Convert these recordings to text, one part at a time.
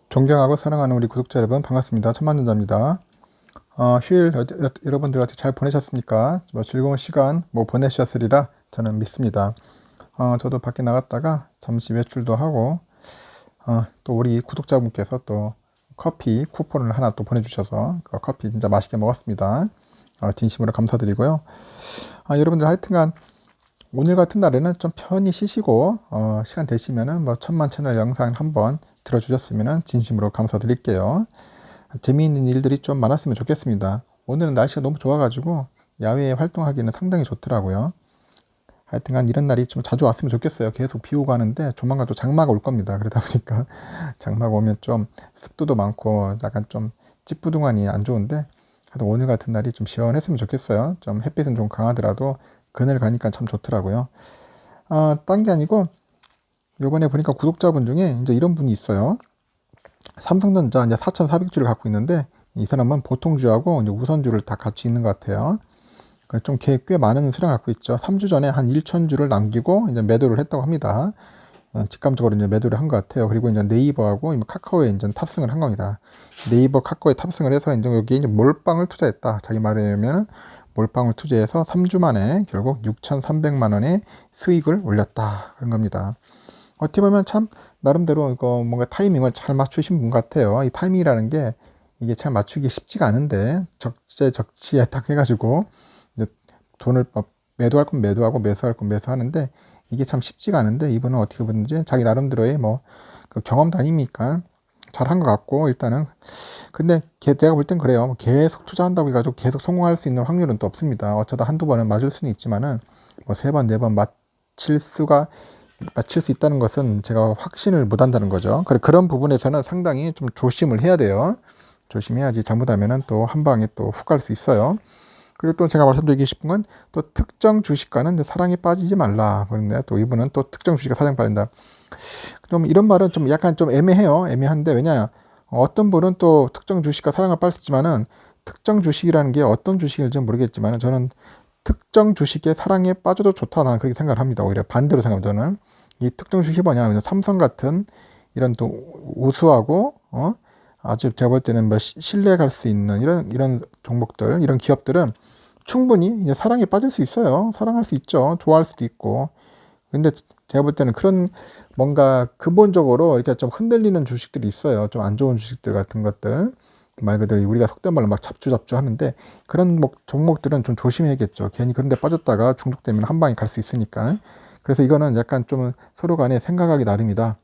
존경하고 사랑하는 우리 구독자 여러분 반갑습니다. 천만전자입니다. 휴일 여러분들 어떻게 잘 보내셨습니까? 즐거운 시간 보내셨으리라 저는 믿습니다. 저도 밖에 나갔다가 잠시 외출도 하고 또 우리 구독자분께서 또 커피 쿠폰을 하나 또 보내주셔서 그 커피 진짜 맛있게 먹었습니다. 진심으로 감사드리고요. 여러분들 하여튼간 오늘 같은 날에는 좀 편히 쉬시고 시간 되시면은 천만 채널 영상 한번 들어주셨으면 진심으로 감사드릴게요. 재미있는 일들이 좀 많았으면 좋겠습니다. 오늘은 날씨가 너무 좋아가지고 야외에 활동하기는 상당히 좋더라고요. 하여튼간 이런 날이 좀 자주 왔으면 좋겠어요. 계속 비 오고 하는데 조만간 또 장마가 올 겁니다. 그러다 보니까 장마가 오면 좀 습도도 많고 약간 좀 찌뿌둥하니 안 좋은데 하여튼 오늘 같은 날이 좀 시원했으면 좋겠어요. 좀 햇빛은 좀 강하더라도 그늘 가니까 참 좋더라고요. 딴 게 아니고 요번에 보니까 구독자분 중에 이제 이런 분이 있어요. 삼성전자 이제 4,400주를 갖고 있는데 이 사람은 보통주하고 이제 우선주를 다 같이 있는 것 같아요. 좀 꽤 많은 수량 갖고 있죠. 3주 전에 한 1,000주를 남기고 이제 매도를 했다고 합니다. 직감적으로 이제 매도를 한 것 같아요. 그리고 이제 네이버하고 카카오에 이제 탑승을 한 겁니다. 네이버 카카오에 탑승을 해서 이제 여기 이제 몰빵을 투자했다. 자기 말에 의하면은 몰빵을 투자해서 3주 만에 결국 6,300만 원의 수익을 올렸다. 그런 겁니다. 어떻게 보면 참 나름대로 이거 뭔가 타이밍을 잘 맞추신 분 같아요. 이 타이밍이라는 게 이게 잘 맞추기 쉽지가 않은데 적재적치에 딱 해가지고 이제 돈을 매도할 건 매도하고 매수할 건 매수하는데 이게 참 쉽지가 않은데 이분은 어떻게 보든지 자기 나름대로의 그 경험도 아닙니까? 잘한 것 같고 일단은 근데 제가 볼 땐 그래요. 계속 투자한다고 해가지고 계속 성공할 수 있는 확률은 또 없습니다. 어쩌다 한두 번은 맞을 수는 있지만은 세 번, 네 번 맞힐 수 있다는 것은 제가 확신을 못 한다는 거죠. 그런 부분에서는 상당히 좀 조심을 해야 돼요. 조심해야지 잘못하면은 또 한 방에 또 훅 갈 수 있어요. 그리고 또 제가 말씀드리고 싶은 건 또 특정 주식과는 사랑에 빠지지 말라. 그런데 또 이분은 또 특정 주식에 사랑에 빠진다. 좀 이런 말은 좀 약간 좀 애매해요. 애매한데 왜냐 어떤 분은 또 특정 주식과 사랑에 빠졌지만은 특정 주식이라는 게 어떤 주식일지 모르겠지만은 저는 특정 주식에 사랑에 빠져도 좋다 나는 그렇게 생각을 합니다. 오히려 반대로 생각합니다. 저는 이 특정 주식이 뭐냐 삼성 같은 이런 또 우수하고 아주 제가 볼 때는 신뢰 갈 수 있는 이런 종목들 이런 기업들은 충분히 이제 사랑에 빠질 수 있어요. 사랑할 수 있죠. 좋아할 수도 있고. 근데 제가 볼 때는 그런 뭔가 근본적으로 이렇게 좀 흔들리는 주식들이 있어요. 좀 안 좋은 주식들 같은 것들. 말 그대로 우리가 속된 말로 막 잡주 하는데 그런 종목들은 좀 조심해야겠죠. 괜히 그런 데 빠졌다가 중독되면 한 방에 갈 수 있으니까. 그래서 이거는 약간 좀 서로 간에 생각하기 나름이다.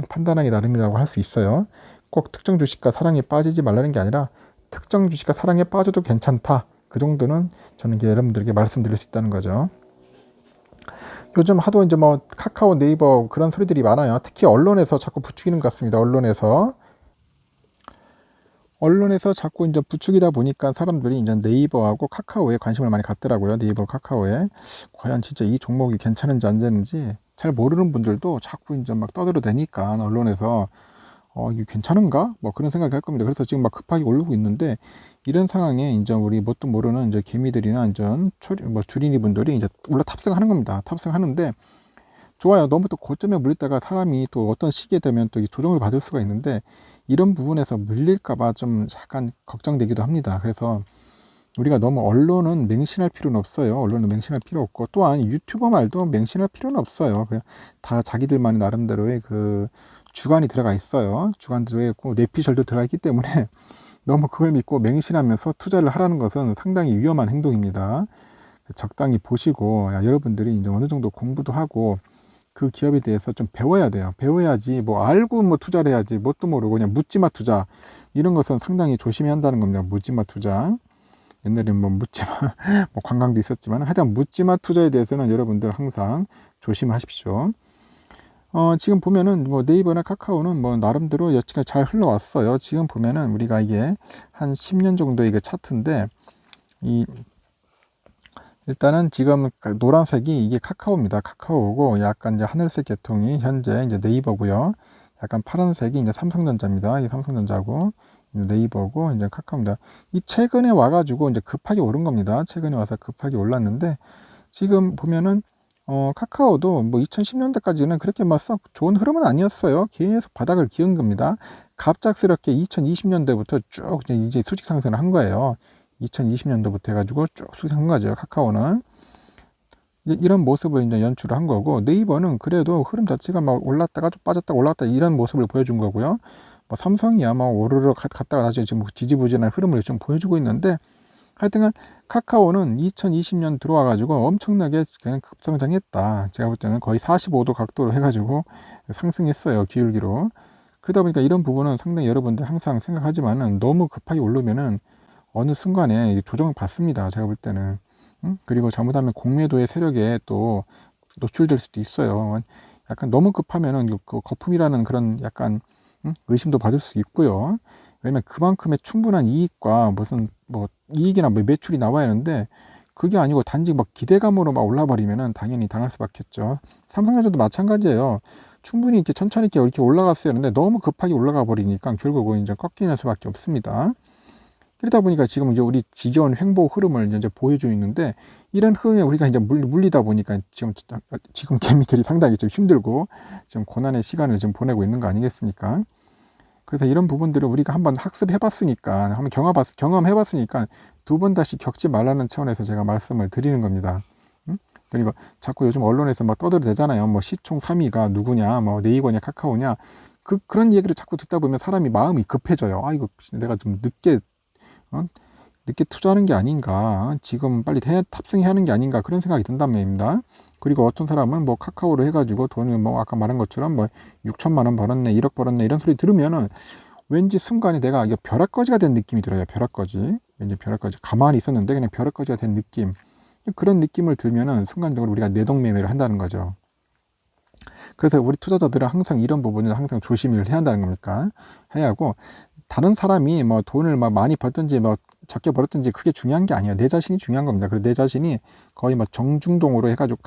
판단하기 나름이라고 할 수 있어요. 꼭 특정 주식과 사랑에 빠지지 말라는 게 아니라 특정 주식과 사랑에 빠져도 괜찮다. 그 정도는 저는 여러분들에게 말씀드릴 수 있다는 거죠. 요즘 하도 이제 카카오, 네이버 그런 소리들이 많아요. 특히 언론에서 자꾸 부추기는 것 같습니다. 언론에서 자꾸 이제 부추기다 보니까 사람들이 이제 네이버하고 카카오에 관심을 많이 갖더라고요. 네이버, 카카오에. 과연 진짜 이 종목이 괜찮은지 안 되는지 잘 모르는 분들도 자꾸 이제 막 떠들어대니까 언론에서 이게 괜찮은가? 그런 생각이 할 겁니다. 그래서 지금 막 급하게 오르고 있는데 이런 상황에 이제 우리 뭣도 모르는 이제 개미들이나 이제 주린이 분들이 이제 올라 탑승하는 겁니다. 탑승하는데 좋아요. 너무 또 고점에 물렸다가 사람이 또 어떤 시기에 되면 또 조정을 받을 수가 있는데 이런 부분에서 물릴까봐 좀 약간 걱정되기도 합니다. 그래서 우리가 너무 언론은 맹신할 필요는 없어요. 언론은 맹신할 필요 없고 또한 유튜버 말도 맹신할 필요는 없어요. 그냥 다 자기들만의 나름대로의 그 주관이 들어가 있어요. 주관도 들어가 있고 뇌피셜도 들어가 있기 때문에 너무 그걸 믿고 맹신하면서 투자를 하라는 것은 상당히 위험한 행동입니다. 적당히 보시고 여러분들이 이제 어느 정도 공부도 하고 그 기업에 대해서 좀 배워야 돼요. 배워야지 알고 투자를 해야지 뭣도 모르고 그냥 묻지마 투자 이런 것은 상당히 조심해야 한다는 겁니다. 묻지마 투자. 옛날에는 묻지마 관광도 있었지만 하여튼 묻지마 투자에 대해서는 여러분들 항상 조심하십시오. 지금 보면은 네이버나 카카오는 나름대로 여지까지 잘 흘러왔어요. 지금 보면은 우리가 이게 한 10년 정도 이게 차트인데 일단은 지금 노란색이 이게 카카오입니다. 카카오고 약간 이제 하늘색 계통이 현재 이제 네이버고요. 약간 파란색이 이제 삼성전자입니다. 이 삼성전자고 네이버고 이제 카카오입니다. 이 최근에 와가지고 이제 급하게 오른 겁니다. 최근에 와서 급하게 올랐는데 지금 보면은 카카오도 뭐 2010년대까지는 그렇게 막 썩 좋은 흐름은 아니었어요. 계속 바닥을 기은 겁니다. 갑작스럽게 2020년대부터 쭉 이제 수직 상승을 한 거예요. 2020년도부터 해가지고 쭉 수직한 거죠. 카카오는 이런 모습을 이제 연출을 한 거고, 네이버는 그래도 흐름 자체가 막 올랐다가 좀 빠졌다가 올랐다 이런 모습을 보여준 거고요. 뭐 삼성이야 뭐 오르르 갔다가 다시 지금 지지부진한 흐름을 좀 보여주고 있는데, 하여튼간 카카오는 2020년 들어와가지고 엄청나게 그냥 급성장했다. 제가 볼 때는 거의 45도 각도로 해가지고 상승했어요. 기울기로. 그러다 보니까 이런 부분은 상당히 여러분들 항상 생각하지만은 너무 급하게 오르면은 어느 순간에 조정을 받습니다. 제가 볼 때는. 그리고 잘못하면 공매도의 세력에 또 노출될 수도 있어요. 약간 너무 급하면은 그 거품이라는 그런 약간 의심도 받을 수 있고요. 왜냐면 그만큼의 충분한 이익과 무슨 뭐 이익이나 뭐 매출이 나와야 하는데, 그게 아니고 단지 막 기대감으로 막 올라버리면은 당연히 당할 수밖에 없죠. 삼성전자도 마찬가지예요. 충분히 이렇게 천천히 이렇게 올라갔어야 하는데 너무 급하게 올라가 버리니까 결국은 이제 꺾이는 수밖에 없습니다. 그러다 보니까 지금 이제 우리 지겨운 횡보 흐름을 이제 보여주고 있는데, 이런 흐름에 우리가 이제 물리다 보니까 지금 개미들이 상당히 좀 힘들고 지금 고난의 시간을 좀 보내고 있는 거 아니겠습니까? 그래서 이런 부분들을 우리가 한번 학습해봤으니까, 한번 경험해봤으니까 두 번 다시 겪지 말라는 차원에서 제가 말씀을 드리는 겁니다. 그리고 자꾸 요즘 언론에서 막 떠들어대잖아요. 뭐 시총 3위가 누구냐, 뭐 네이버냐, 카카오냐. 그런 얘기를 자꾸 듣다 보면 사람이 마음이 급해져요. 아, 이거 내가 좀 늦게 투자하는 게 아닌가, 지금 빨리 탑승해야 하는 게 아닌가, 그런 생각이 든단 말입니다. 그리고 어떤 사람은 뭐 카카오로 해가지고 돈을 뭐 아까 말한 것처럼 뭐 6천만 원 벌었네, 1억 벌었네, 이런 소리 들으면은 왠지 순간에 내가 이게 벼락거지가 된 느낌이 들어요. 벼락거지. 왠지 벼락거지. 가만히 있었는데 그냥 벼락거지가 된 느낌. 그런 느낌을 들면은 순간적으로 우리가 내동매매를 한다는 거죠. 그래서 우리 투자자들은 항상 이런 부분을 항상 조심을 해야 한다는 겁니까? 해야 하고, 다른 사람이 뭐 돈을 막 많이 벌든지 뭐 적게 벌었든지 그게 중요한 게 아니에요. 내 자신이 중요한 겁니다. 그래서 내 자신이 거의 막 정중동으로 해가지고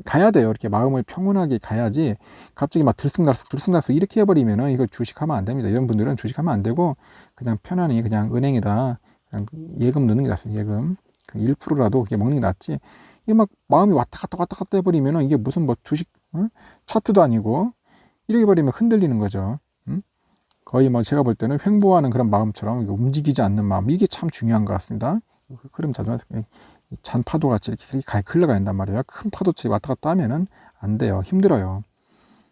가야 돼요. 이렇게 마음을 평온하게 가야지, 갑자기 막 들쑥날쑥 이렇게 해버리면은 이거 주식하면 안 됩니다. 이런 분들은 주식하면 안 되고 그냥 편안히 그냥 은행에다 그냥 예금 넣는 게 낫습니다. 예금 1%라도 그게 먹는 게 낫지. 이게 막 마음이 왔다 갔다 해버리면은 이게 무슨 뭐 주식 차트도 아니고 이렇게 버리면 흔들리는 거죠. 거의 뭐 제가 볼 때는 횡보하는 그런 마음처럼 움직이지 않는 마음, 이게 참 중요한 것 같습니다. 흐름 자주 잔 파도 같이 이렇게 흘러가야 한단 말이에요. 큰 파도처럼 왔다 갔다 하면은 안 돼요. 힘들어요.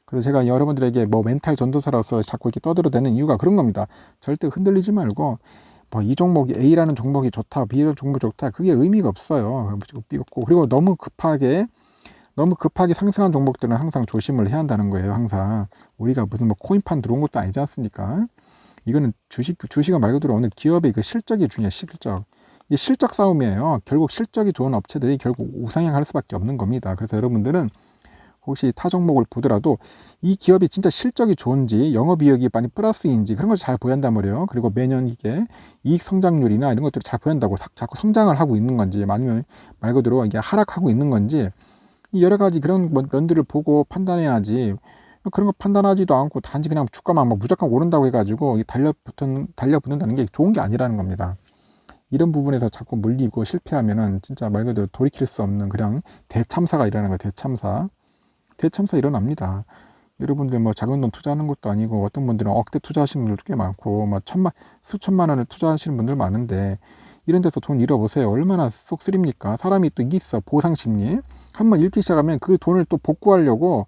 그래서 제가 여러분들에게 뭐 멘탈 전도사로서 자꾸 이렇게 떠들어대는 이유가 그런 겁니다. 절대 흔들리지 말고 뭐 이 종목이 A라는 종목이 좋다, B라는 종목이 좋다, 그게 의미가 없어요. 그리고 너무 급하게 상승한 종목들은 항상 조심을 해야 한다는 거예요. 항상 우리가 무슨 뭐 코인판 들어온 것도 아니지 않습니까? 이거는 주식은 말 그대로 오늘 기업의 그 실적이 중요해. 이게 실적 싸움이에요. 결국 실적이 좋은 업체들이 결국 우상향할 수밖에 없는 겁니다. 그래서 여러분들은 혹시 타 종목을 보더라도 이 기업이 진짜 실적이 좋은지, 영업이익이 많이 플러스인지 그런 걸 잘 보인단 말이에요. 그리고 매년 이게 이익 성장률이나 이런 것들을 잘 보인다고, 자꾸 성장을 하고 있는 건지 아니면 말 그대로 이게 하락하고 있는 건지, 여러 가지 그런 면들을 보고 판단해야지, 그런 거 판단하지도 않고 단지 그냥 주가만 막 무조건 오른다고 해가지고 달려붙는다는 게 좋은 게 아니라는 겁니다. 이런 부분에서 자꾸 물리고 실패하면은 진짜 말 그대로 돌이킬 수 없는 그냥 대참사가 일어나는 거예요. 대참사 일어납니다. 여러분들 뭐 작은 돈 투자하는 것도 아니고, 어떤 분들은 억대 투자하시는 분들도 꽤 많고, 막 수천만 원을 투자하시는 분들 많은데, 이런 데서 돈 잃어보세요. 얼마나 속 쓰립니까? 사람이 또 이게 있어. 보상심리. 한번 잃기 시작하면 그 돈을 또 복구하려고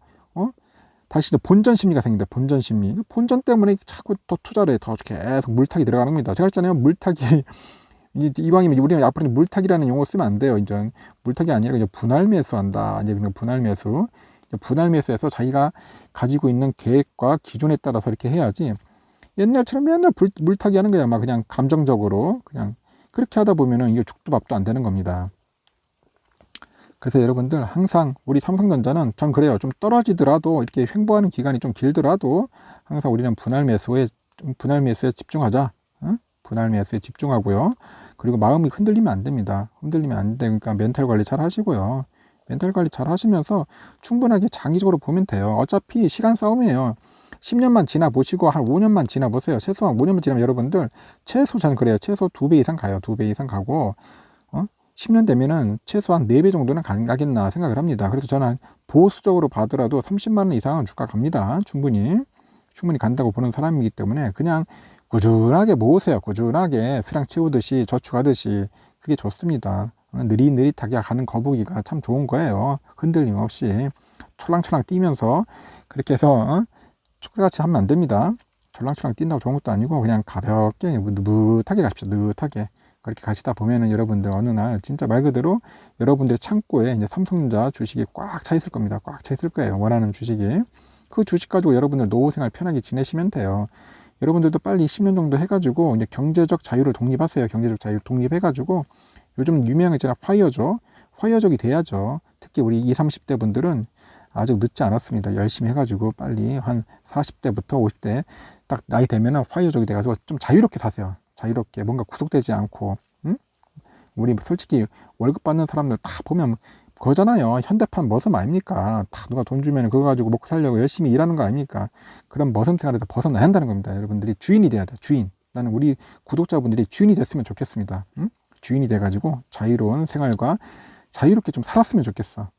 다시 또 본전 심리가 생긴다. 본전 심리. 본전 때문에 자꾸 또 투자를 해. 더 계속 물타기 들어가는 겁니다. 제가 했잖아요. 물타기. 이왕이면 우리는 앞으로 물타기라는 용어 쓰면 안 돼요. 이제 물타기 아니라 그냥 분할 매수한다. 이제 그냥 분할 매수. 분할 매수해서 자기가 가지고 있는 계획과 기준에 따라서 이렇게 해야지, 옛날처럼 맨날 물타기 하는 거야. 막 그냥 감정적으로 그냥 그렇게 하다 보면은 이게 죽도 밥도 안 되는 겁니다. 그래서 여러분들 항상 우리 삼성전자는 전 그래요. 좀 떨어지더라도 이렇게 횡보하는 기간이 좀 길더라도 항상 우리는 분할 매수에 집중하자. 분할 매수에 집중하고요. 그리고 마음이 흔들리면 안 됩니다. 흔들리면 안 되니까 멘탈 관리 잘 하시고요. 멘탈 관리 잘 하시면서 충분하게 장기적으로 보면 돼요. 어차피 시간 싸움이에요. 10년만 지나 보시고 한 5년만 지나 보세요. 최소한 5년만 지나면 여러분들 저는 그래요. 최소 2배 이상 가요. 2배 이상 가고 10년 되면은 최소한 4배 정도는 가겠나 생각을 합니다. 그래서 저는 보수적으로 봐더라도 30만 원 이상은 주가 갑니다. 충분히 간다고 보는 사람이기 때문에 그냥 꾸준하게 모으세요. 꾸준하게 수량 채우듯이 저축하듯이 그게 좋습니다. 느릿느릿하게 가는 거북이가 참 좋은 거예요. 흔들림 없이 촐랑촐랑 뛰면서 그렇게 해서 촉새같이 하면 안 됩니다. 촐랑촐랑 뛴다고 좋은 것도 아니고 그냥 가볍게 느긋하게 가십시오. 느긋하게 그렇게 가시다 보면은 여러분들 어느 날 진짜 말 그대로 여러분들의 창고에 이제 삼성전자 주식이 꽉 차 있을 겁니다. 꽉 차 있을 거예요. 원하는 주식이. 그 주식 가지고 여러분들 노후 생활 편하게 지내시면 돼요. 여러분들도 빨리 10년 정도 해가지고 이제 경제적 자유를 독립하세요. 경제적 자유 독립해가지고 요즘 유명해지는 화이어족이 돼야죠. 특히 우리 20, 30대 분들은 아직 늦지 않았습니다. 열심히 해가지고 빨리 한 40대부터 50대 딱 나이 되면은 화이어족이 돼가지고 좀 자유롭게 사세요. 자유롭게 뭔가 구속되지 않고, 응? 우리 솔직히 월급 받는 사람들 다 보면 그거잖아요. 현대판 머슴 아닙니까? 다 누가 돈 주면 그거 가지고 먹고 살려고 열심히 일하는 거 아닙니까? 그런 머슴 생활에서 벗어나야 한다는 겁니다. 여러분들이 주인이 돼야 돼. 주인. 나는 우리 구독자분들이 주인이 됐으면 좋겠습니다. 응? 주인이 돼가지고 자유로운 생활과 자유롭게 좀 살았으면 좋겠어.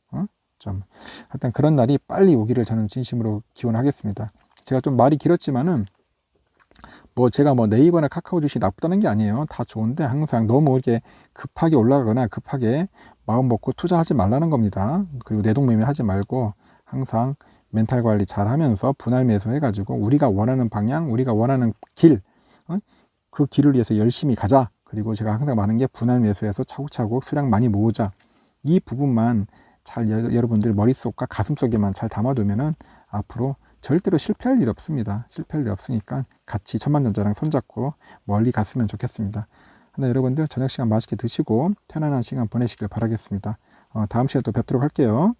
좀 하여튼 그런 날이 빨리 오기를 저는 진심으로 기원하겠습니다. 제가 좀 말이 길었지만은 제가 네이버나 카카오 주식이 나쁘다는 게 아니에요. 다 좋은데 항상 너무 이렇게 급하게 올라가거나 급하게 마음 먹고 투자하지 말라는 겁니다. 그리고 내동매매 하지 말고 항상 멘탈 관리 잘 하면서 분할 매수 해가지고 우리가 원하는 방향, 우리가 원하는 길, 그 길을 위해서 열심히 가자. 그리고 제가 항상 말하는 게 분할 매수해서 차곡차곡 수량 많이 모으자. 이 부분만 잘 여러분들 머릿속과 가슴속에만 잘 담아두면은 앞으로 절대로 실패할 일 없습니다. 실패할 일 없으니까 같이 천만전자랑 손잡고 멀리 갔으면 좋겠습니다. 여러분들 저녁 시간 맛있게 드시고 편안한 시간 보내시길 바라겠습니다. 다음 시간에 또 뵙도록 할게요.